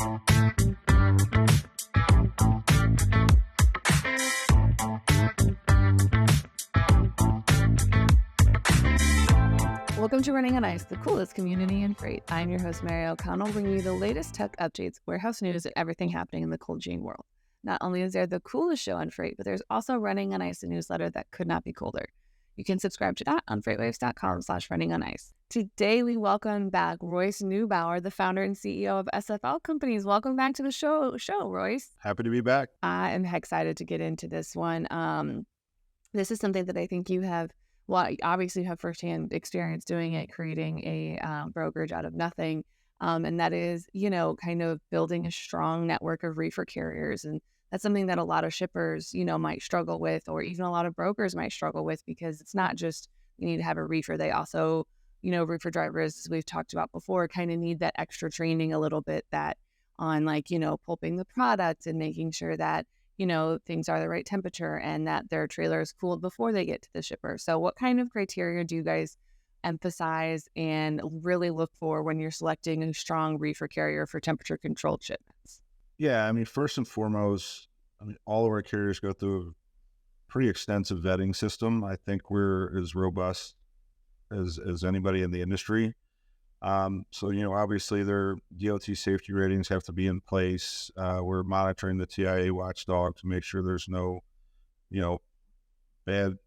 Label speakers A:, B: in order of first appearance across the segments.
A: Welcome to Running on Ice, the coolest community in freight. I'm your host, Mary O'Connell, bringing you the latest tech updates, warehouse news, and everything happening in the cold chain world. Not only is there the coolest show on freight, but there's also Running on Ice, a newsletter that could not be colder. You can subscribe to that on freightwaves.com/runningonIce. Today, we welcome back Royce Neubauer, the founder and CEO of SFL Companies. Welcome back to the show, Royce.
B: Happy to be back.
A: I am excited to get into this one. This is something that I think you have, well, obviously you have firsthand experience doing it, creating a brokerage out of nothing. And that is, kind of building a strong network of reefer carriers. And that's something that a lot of shippers, might struggle with, or even a lot of brokers might struggle with, because it's not just you need to have a reefer. They also, reefer drivers, as we've talked about before, kind of need that extra training a little bit that on pulping the product and making sure that, things are the right temperature and that their trailer is cooled before they get to the shipper. So what kind of criteria do you guys emphasize and really look for when you're selecting a strong reefer carrier for temperature controlled shipments?
B: Yeah, first and foremost, all of our carriers go through a pretty extensive vetting system. I think we're as robust as anybody in the industry. So, obviously their DOT safety ratings have to be in place. We're monitoring the TIA watchdog to make sure there's no, bad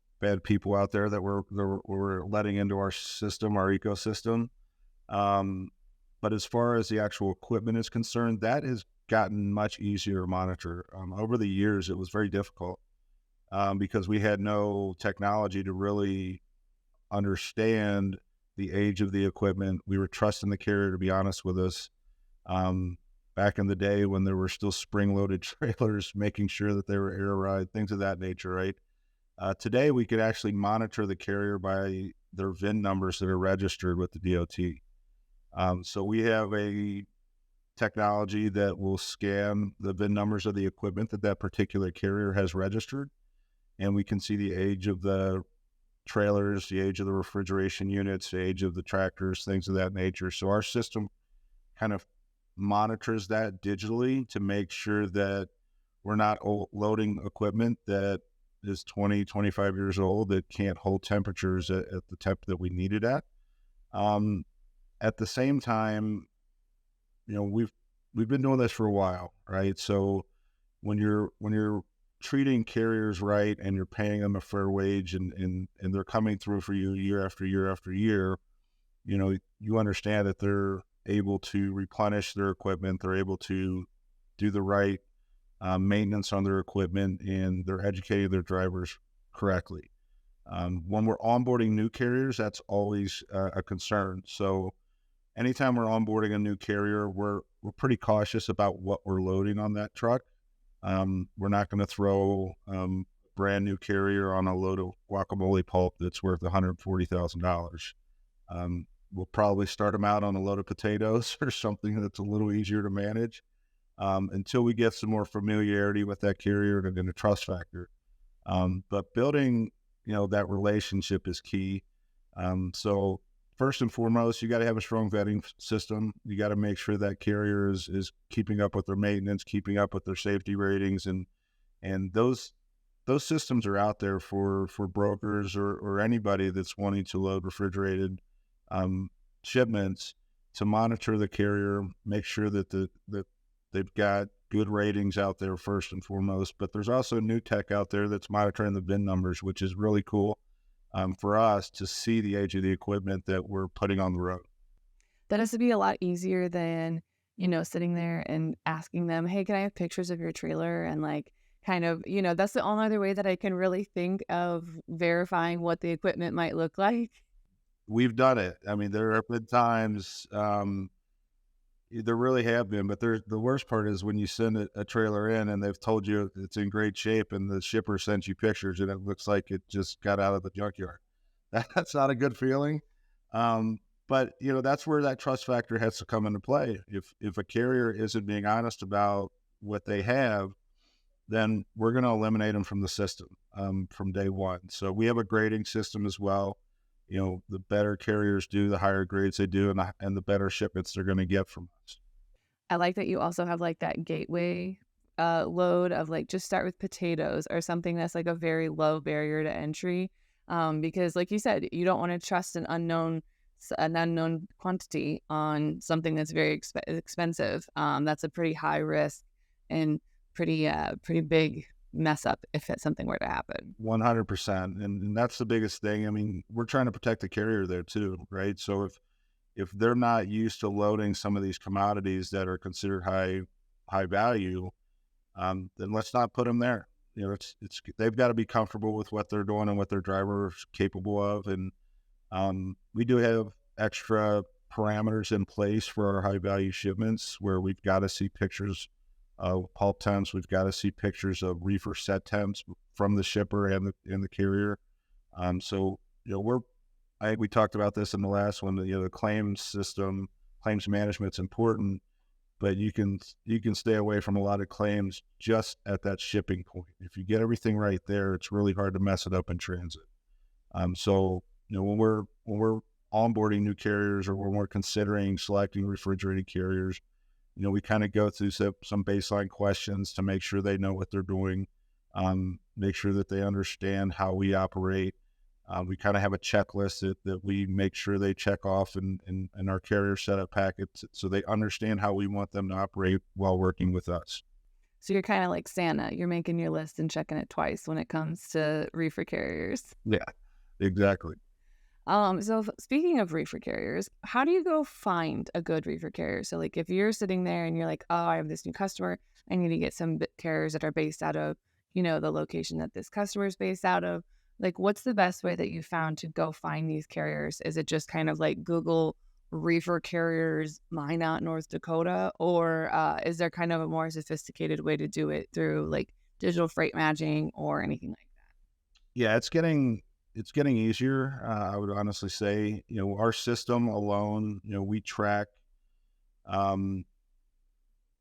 B: people out there that we're letting into our system, our ecosystem. But as far as the actual equipment is concerned, that has gotten much easier to monitor. Over the years, it was very difficult because we had no technology to really understand the age of the equipment. We were trusting the carrier to be honest with us. Back in the day when there were still spring-loaded trailers, making sure that they were air ride, things of that nature, right? Today, we could actually monitor the carrier by their VIN numbers that are registered with the DOT. So we have a technology that will scan the VIN numbers of the equipment that particular carrier has registered, and we can see the age of the trailers, the age of the refrigeration units, the age of the tractors, things of that nature. So our system kind of monitors that digitally to make sure that we're not loading equipment that is 20, 25 years old that can't hold temperatures at the temp that we need it at. At the same time, we've been doing this for a while, right? So when you're treating carriers right and you're paying them a fair wage and they're coming through for you year after year after year, you understand that they're able to replenish their equipment, they're able to do the right maintenance on their equipment, and they're educating their drivers correctly. When we're onboarding new carriers, that's always a concern. So anytime we're onboarding a new carrier, we're pretty cautious about what we're loading on that truck. We're not going to throw brand new carrier on a load of guacamole pulp that's worth $140,000. We'll probably start them out on a load of potatoes or something that's a little easier to manage until we get some more familiarity with that carrier and a trust factor. But building, that relationship is key. So first and foremost, you got to have a strong vetting system. You got to make sure that carrier is keeping up with their maintenance, keeping up with their safety ratings, and those systems are out there for brokers or anybody that's wanting to load refrigerated shipments to monitor the carrier, make sure that that they've got good ratings out there first and foremost. But there's also new tech out there that's monitoring the VIN numbers, which is really cool. For us to see the age of the equipment that we're putting on the road.
A: That has to be a lot easier than, sitting there and asking them, hey, can I have pictures of your trailer? And that's the only other way that I can really think of verifying what the equipment might look like.
B: We've done it. There have been times, there really have been, but the worst part is when you send a trailer in and they've told you it's in great shape and the shipper sends you pictures and it looks like it just got out of the junkyard. That's not a good feeling. But that's where that trust factor has to come into play. If a carrier isn't being honest about what they have, then we're going to eliminate them from the system from day one. So we have a grading system as well. The better carriers do, the higher grades they do, and the better shipments they're going to get from us.
A: I like that you also have like that gateway load of like just start with potatoes or something that's like a very low barrier to entry. Because like you said, you don't want to trust an unknown quantity on something that's very expensive. That's a pretty high risk and pretty big mess up if something were to happen.
B: 100%. And that's the biggest thing. I mean, we're trying to protect the carrier there too, right? So if they're not used to loading some of these commodities that are considered high value, then let's not put them there. You know, it's they've got to be comfortable with what they're doing and what their driver is capable of. And we do have extra parameters in place for our high value shipments where we've got to see pictures of pulp temps. We've got to see pictures of reefer set temps from the shipper and the carrier. So you know, I think we talked about this in the last one. You know, the claims system, claims management's important, but you can stay away from a lot of claims just at that shipping point. If you get everything right there, it's really hard to mess it up in transit. So you know, when we're onboarding new carriers or when we're considering selecting refrigerated carriers, you know, we kind of go through some baseline questions to make sure they know what they're doing, make sure that they understand how we operate. We kind of have a checklist that we make sure they check off in our carrier setup packets so they understand how we want them to operate while working with us.
A: So you're kind of like Santa. You're making your list and checking it twice when it comes to reefer carriers.
B: Yeah, exactly.
A: So speaking of reefer carriers, how do you go find a good reefer carrier? So like if you're sitting there and you're like, oh, I have this new customer, I need to get some carriers that are based out of, the location that this customer is based out of. Like, what's the best way that you found to go find these carriers? Is it just kind of like Google reefer carriers, Minot, North Dakota, or is there kind of a more sophisticated way to do it through like digital freight matching or anything like that?
B: Yeah, it's getting easier. I would honestly say, you know, our system alone, you know, we track um,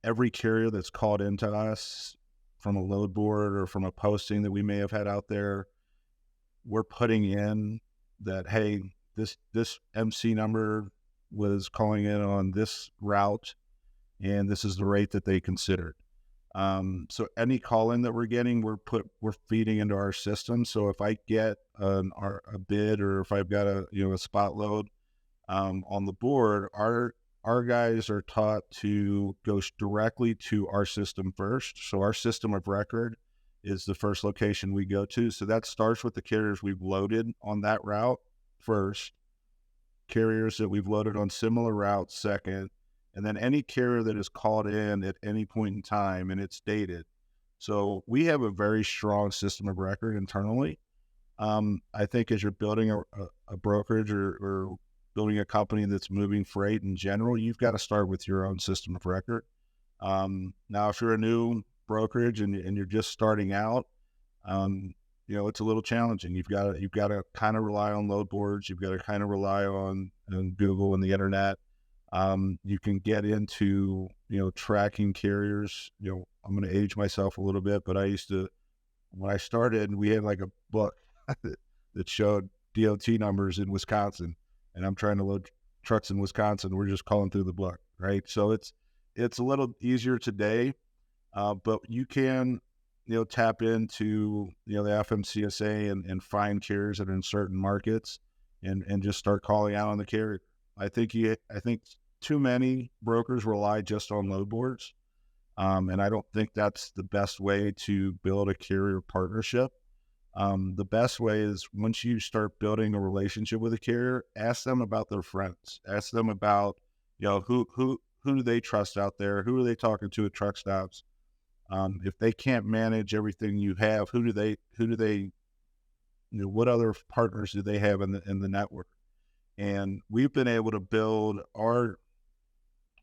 B: every carrier that's called into us from a load board or from a posting that we may have had out there. We're putting in that, hey, this MC number was calling in on this route, and this is the rate that they considered. So any call in that we're getting, we're feeding into our system. So if I get a bid or if I've got a spot load on the board, our guys are taught to go directly to our system first. So our system of record is the first location we go to. So that starts with the carriers we've loaded on that route first, carriers that we've loaded on similar routes second, and then any carrier that is called in at any point in time and it's dated. So we have a very strong system of record internally. I think as you're building a brokerage or building a company that's moving freight in general, you've got to start with your own system of record. Now, if you're a new brokerage and you're just starting out, it's a little challenging. You've got to kind of rely on load boards. You've got to kind of rely on Google and the internet. You can get into, tracking carriers. I'm going to age myself a little bit, but when I started, we had like a book that showed DOT numbers in Wisconsin, and I'm trying to load trucks in Wisconsin. We're just calling through the book, right? So it's a little easier today, but you can, tap into, the FMCSA and find carriers that are in certain markets and just start calling out on the carrier. I think too many brokers rely just on load boards. And I don't think that's the best way to build a carrier partnership. The best way is once you start building a relationship with a carrier, ask them about their friends. Ask them about, who do they trust out there? Who are they talking to at truck stops? If they can't manage everything you have, who do they, what other partners do they have in the network? And we've been able to build our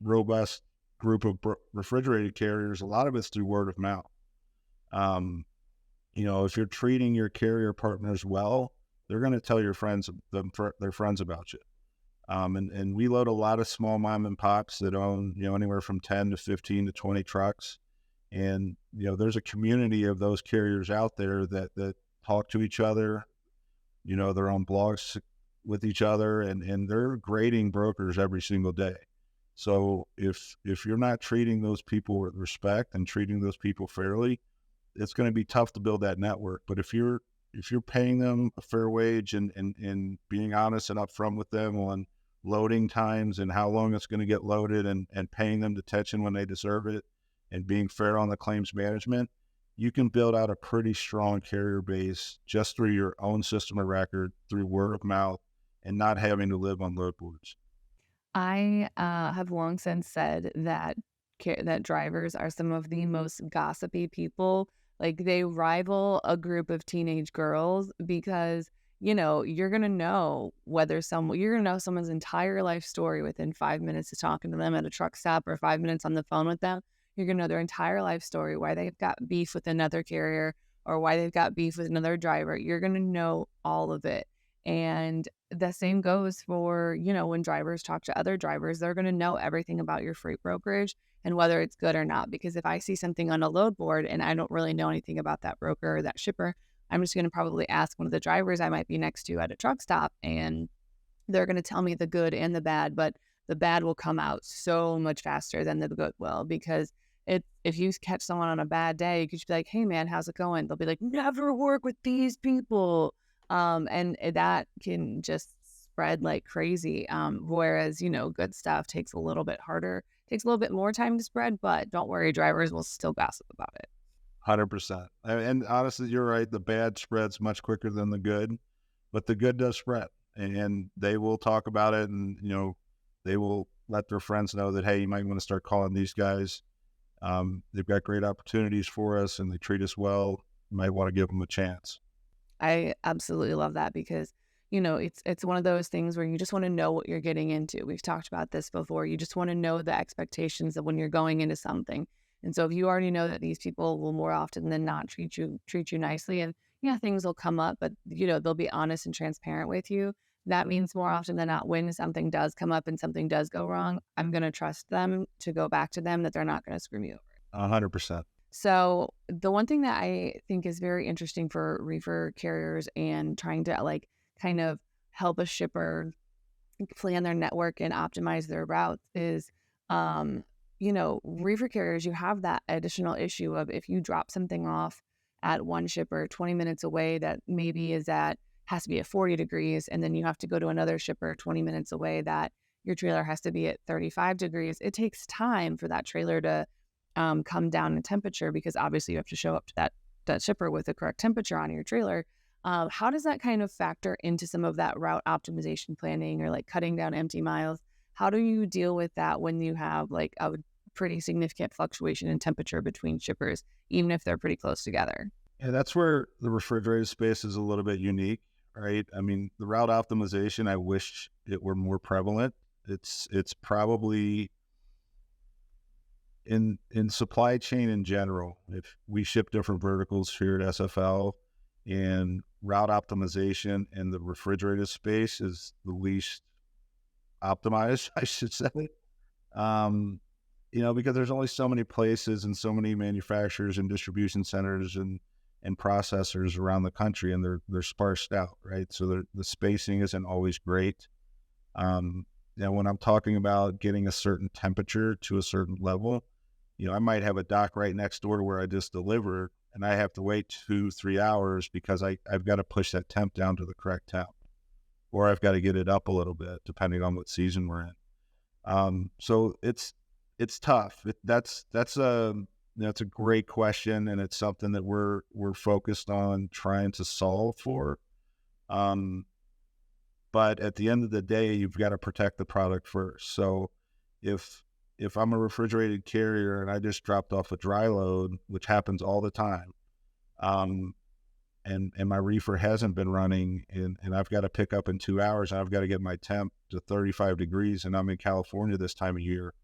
B: robust group of refrigerated carriers. A lot of it's through word of mouth. If you're treating your carrier partners well, they're going to tell their friends about you. And we load a lot of small mom and pops that own, anywhere from 10 to 15 to 20 trucks. And, there's a community of those carriers out there that talk to each other, they're on blogs with each other, and they're grading brokers every single day. So if you're not treating those people with respect and treating those people fairly, it's going to be tough to build that network. But if you're paying them a fair wage and being honest and upfront with them on loading times and how long it's going to get loaded and paying them detention when they deserve it and being fair on the claims management, you can build out a pretty strong carrier base just through your own system of record, through word of mouth, and not having to live on load boards.
A: I have long since said that that drivers are some of the most gossipy people. Like they rival a group of teenage girls because you're gonna know whether you're gonna know someone's entire life story within 5 minutes of talking to them at a truck stop or 5 minutes on the phone with them. You're gonna know their entire life story, why they've got beef with another carrier or why they've got beef with another driver. You're gonna know all of it. And the same goes for, when drivers talk to other drivers, they're going to know everything about your freight brokerage and whether it's good or not. Because if I see something on a load board and I don't really know anything about that broker or that shipper, I'm just going to probably ask one of the drivers I might be next to at a truck stop, and they're going to tell me the good and the bad, but the bad will come out so much faster than the good will, because if you catch someone on a bad day, you could just be like, hey man, how's it going? They'll be like, never work with these people. And that can just spread like crazy. Whereas, good stuff takes a little bit harder, takes a little bit more time to spread, but don't worry, drivers will still gossip about it.
B: 100%. And honestly, you're right. The bad spreads much quicker than the good, but the good does spread, and they will talk about it, and they will let their friends know that, hey, you might want to start calling these guys. They've got great opportunities for us, and they treat us well. You might want to give them a chance.
A: I absolutely love that because, it's one of those things where you just want to know what you're getting into. We've talked about this before. You just want to know the expectations of when you're going into something. And so if you already know that these people will more often than not treat you nicely, and yeah, things will come up, but they'll be honest and transparent with you. That means more often than not, when something does come up and something does go wrong, I'm going to trust them to go back to them, that they're not going to screw me over.
B: 100%.
A: So the one thing that I think is very interesting for reefer carriers and trying to like kind of help a shipper plan their network and optimize their routes is, reefer carriers, you have that additional issue of if you drop something off at one shipper 20 minutes away that maybe has to be at 40 degrees, and then you have to go to another shipper 20 minutes away that your trailer has to be at 35 degrees. It takes time for that trailer to come down in temperature, because obviously you have to show up to that shipper with the correct temperature on your trailer. How does that kind of factor into some of that route optimization planning or like cutting down empty miles? How do you deal with that when you have like a pretty significant fluctuation in temperature between shippers, even if they're pretty close together?
B: Yeah, that's where the refrigerated space is a little bit unique, right? I mean, the route optimization, I wish it were more prevalent. It's probably in supply chain in general. If we ship different verticals here at SFL, and route optimization in the refrigerated space is the least optimized, I should say. Because there's only so many places and so many manufacturers and distribution centers and processors around the country, and they're sparsed out, right? So the spacing isn't always great. When I'm talking about getting a certain temperature to a certain level, I might have a dock right next door to where I just delivered, and I have to wait 2-3 hours because I've got to push that temp down to the correct temp, or I've got to get it up a little bit depending on what season we're in. So it's tough. That's a great question, and it's something that we're focused on trying to solve for. But at the end of the day, you've got to protect the product first. So if I'm a refrigerated carrier and I just dropped off a dry load, which happens all the time, and my reefer hasn't been running, and I've got to pick up in 2 hours, and I've got to get my temp to 35 degrees, and I'm in California this time of year,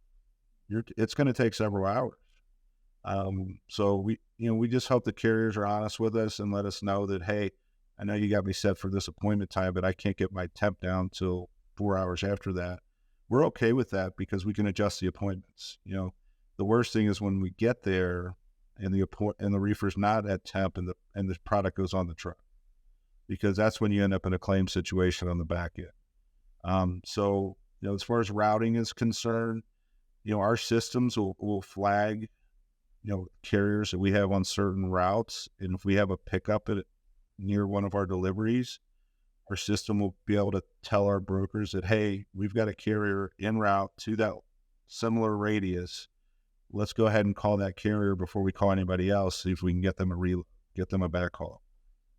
B: it's going to take several hours. So we just hope the carriers are honest with us and let us know that, hey, I know you got me set for this appointment time, but I can't get my temp down till 4 hours after that. We're okay with that because we can adjust the appointments. The worst thing is when we get there and the reefer's not at temp and the product goes on the truck, because that's when you end up in a claim situation on the back end. So as far as routing is concerned, our systems will flag, carriers that we have on certain routes. And if we have a pickup near one of our deliveries, our system will be able to tell our brokers that, hey, we've got a carrier en route to that similar radius. Let's go ahead and call that carrier before we call anybody else, see if we can get them a backhaul.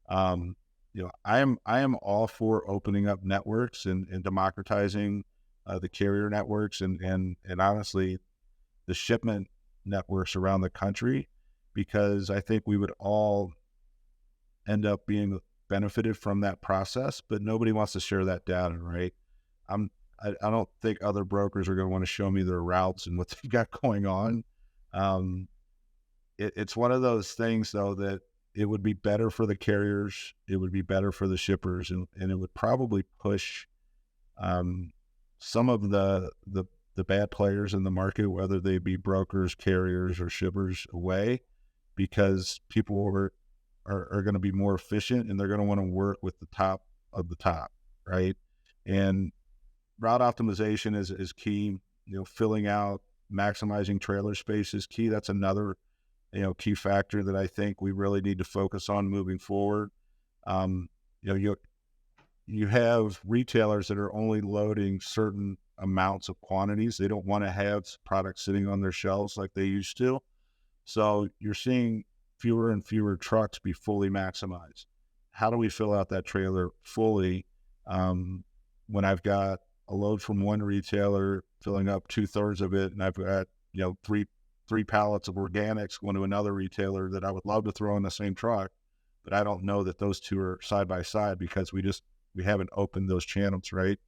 B: I am all for opening up networks and democratizing the carrier networks and honestly the shipment networks around the country, because I think we would all end up being benefited from that process, but nobody wants to share that data, right? I don't think other brokers are going to want to show me their routes and what they've got going on. It's one of those things, though, that it would be better for the carriers, it would be better for the shippers, and it would probably push some of the bad players in the market, whether they be brokers, carriers, or shippers, away, because people are going to be more efficient and they're going to want to work with the top of the top, right? And route optimization is key. Filling out, maximizing trailer space is key. That's another key factor that I think we really need to focus on moving forward. You have retailers that are only loading certain amounts of quantities. They don't want to have products sitting on their shelves like they used to. So you're seeing fewer and fewer trucks be fully maximized. How do we fill out that trailer fully when I've got a load from one retailer filling up 2/3 of it, and I've got three pallets of organics going to another retailer that I would love to throw in the same truck, but I don't know that those two are side by side because we haven't opened those channels, right?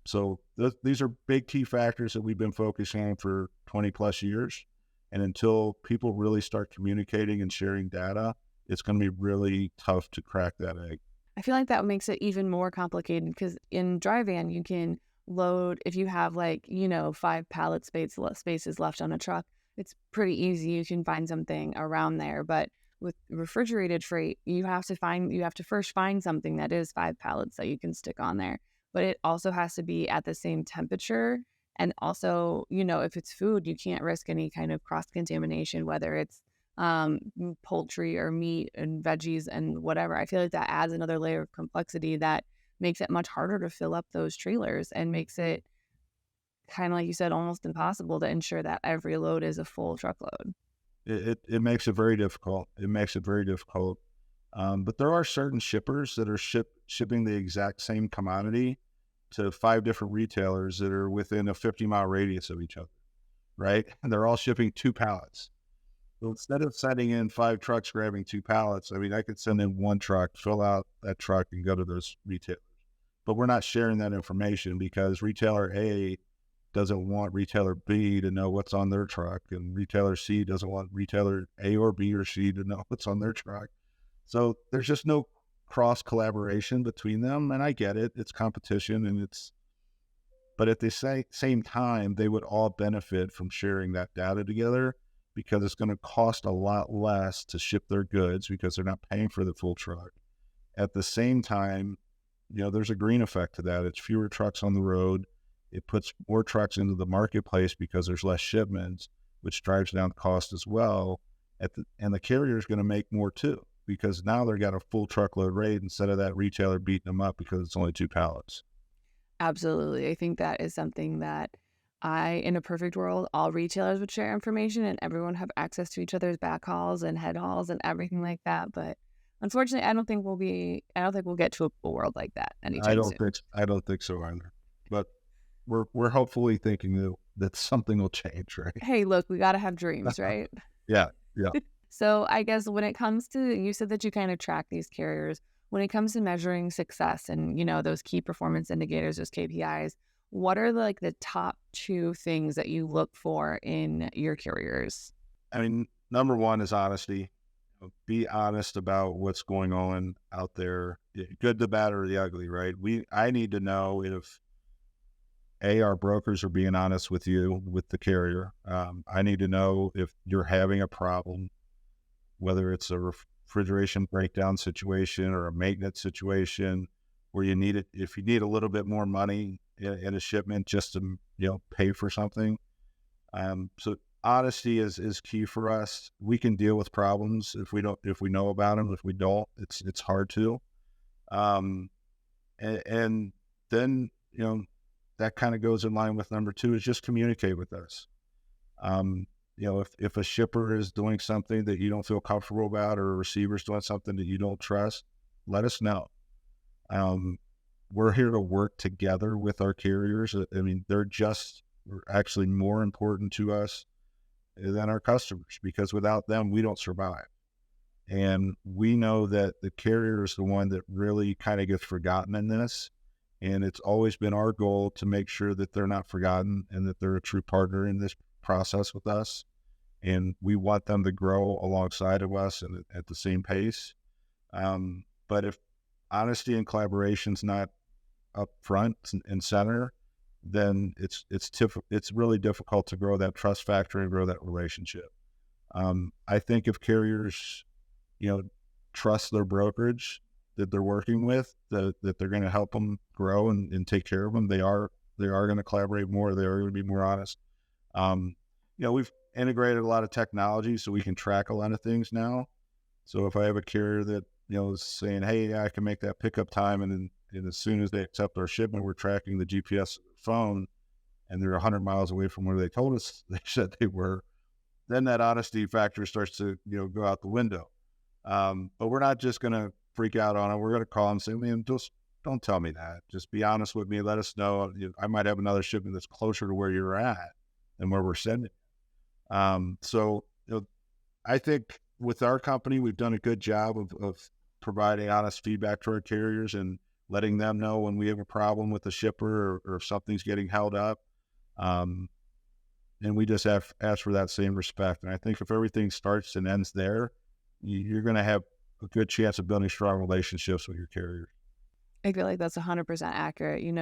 B: So these are big key factors that we've been focusing on for 20 plus years. And until people really start communicating and sharing data, it's going to be really tough to crack that egg.
A: I feel like that makes it even more complicated because in dry van, you can load, if you have 5 pallet spaces left on a truck, it's pretty easy. You can find something around there. But with refrigerated freight, you have to first find something that is 5 pallets that you can stick on there. But it also has to be at the same temperature. And also, if it's food, you can't risk any kind of cross-contamination, whether it's poultry or meat and veggies and whatever. I feel like that adds another layer of complexity that makes it much harder to fill up those trailers and makes it kind of, like you said, almost impossible to ensure that every load is a full truckload.
B: It makes it very difficult. But there are certain shippers that are shipping the exact same commodity to 5 different retailers that are within a 50-mile radius of each other, right? And they're all shipping 2 pallets. So instead of sending in 5 trucks grabbing 2 pallets, I could send in 1 truck, fill out that truck, and go to those retailers. But we're not sharing that information because retailer A doesn't want retailer B to know what's on their truck, and retailer C doesn't want retailer A or B or C to know what's on their truck. So there's just no cross collaboration between them. And I get it. It's competition but at the same time, they would all benefit from sharing that data together because it's going to cost a lot less to ship their goods because they're not paying for the full truck. At the same time, there's a green effect to that. It's fewer trucks on the road. It puts more trucks into the marketplace because there's less shipments, which drives down cost as well. And the carrier is going to make more too, because now they've got a full truckload rate instead of that retailer beating them up because it's only 2 pallets.
A: Absolutely. I think that is something that in a perfect world, all retailers would share information and everyone have access to each other's back hauls and head hauls and everything like that. But unfortunately, I don't think we'll get to a world like that anytime soon.
B: I don't think so either. But we're hopefully thinking that something will change, right?
A: Hey, look, we got to have dreams, right?
B: Yeah.
A: So I guess when it comes to, you said that you kind of track these carriers, when it comes to measuring success and, those key performance indicators, those KPIs, what are the top 2 things that you look for in your carriers?
B: Number 1 is honesty. Be honest about what's going on out there, good, the bad, or the ugly, right? I need to know if our brokers are being honest with you, with the carrier. I need to know if you're having a problem, whether it's a refrigeration breakdown situation or a maintenance situation where if you need a little bit more money in a shipment just to, pay for something. So honesty is key for us. We can deal with problems if we know about them. If we don't, it's hard to. Um, and then, that kind of goes in line with number two is just communicate with us. If a shipper is doing something that you don't feel comfortable about, or a receiver's doing something that you don't trust, let us know. We're here to work together with our carriers. I mean, they're actually more important to us than our customers, because without them, we don't survive. And we know that the carrier is the one that really kind of gets forgotten in this. And it's always been our goal to make sure that they're not forgotten and that they're a true partner in this process with us. And we want them to grow alongside of us and at the same pace. But if honesty and collaboration is not up front and center, then it's really difficult to grow that trust factor and grow that relationship. I think if carriers, trust their brokerage that they're working with, that they're going to help them grow and take care of them, they are going to collaborate more. They are going to be more honest. We've integrated a lot of technology so we can track a lot of things now. So if I have a carrier that, is saying, hey, I can make that pickup time, and as soon as they accept our shipment, we're tracking the GPS phone, and they're 100 miles away from where they told us they said they were, then that honesty factor starts to, go out the window. But we're not just going to freak out on it. We're going to call them and say, man, just don't tell me that. Just be honest with me. Let us know. I might have another shipment that's closer to where you're at than where we're sending. So I think with our company, we've done a good job of providing honest feedback to our carriers and letting them know when we have a problem with the shipper, or if something's getting held up. And we just ask for that same respect. And I think if everything starts and ends there, you're going to have a good chance of building strong relationships with your carrier.
A: I feel like that's 100% accurate. You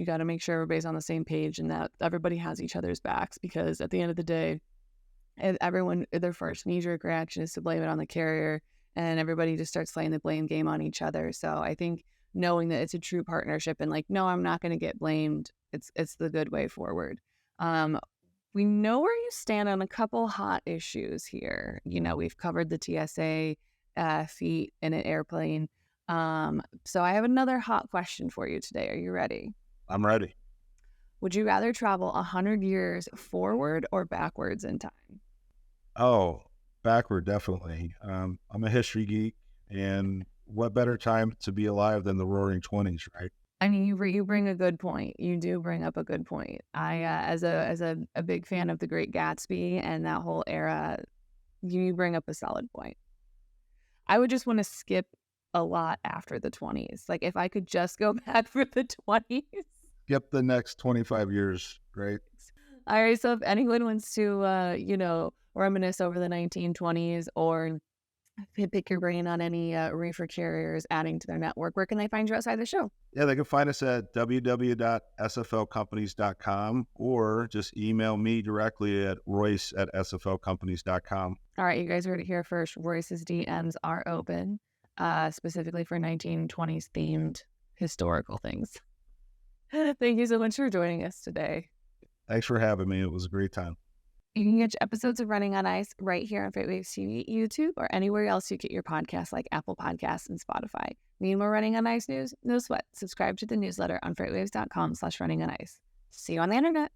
A: got to make sure everybody's on the same page and that everybody has each other's backs, because at the end of the day, their first knee-jerk reaction is to blame it on the carrier, and everybody just starts playing the blame game on each other. So I think knowing that it's a true partnership and no, I'm not going to get blamed, it's the good way forward. We know where you stand on a couple hot issues here. We've covered the TSA feet in an airplane. So I have another hot question for you today. Are you ready?
B: I'm ready.
A: Would you rather travel 100 years forward or backwards in time?
B: Oh, backward, definitely. I'm a history geek, and what better time to be alive than the Roaring '20s, right?
A: I mean, you bring a good point. You do bring up a good point. I, as a big fan of The Great Gatsby and that whole era, you bring up a solid point. I would just want to skip a lot after the 20s. If I could just go back for the 20s.
B: Skip the next 25 years, right?
A: All right. So if anyone wants to, reminisce over the 1920s, or pick your brain on any reefer carriers adding to their network, where can they find you outside the show?
B: Yeah, they can find us at www.sflcompanies.com, or just email me directly at royce@sflcompanies.com.
A: All right, you guys heard it here first. Royce's DMs are open, specifically for 1920s themed historical things. Thank you so much for joining us today.
B: Thanks for having me. It was a great time.
A: You can catch episodes of Running on Ice right here on FreightWaves TV, YouTube, or anywhere else you get your podcasts, like Apple Podcasts and Spotify. Need more Running on Ice news? No sweat. Subscribe to the newsletter on freightwaves.com/runningonIce. See you on the internet.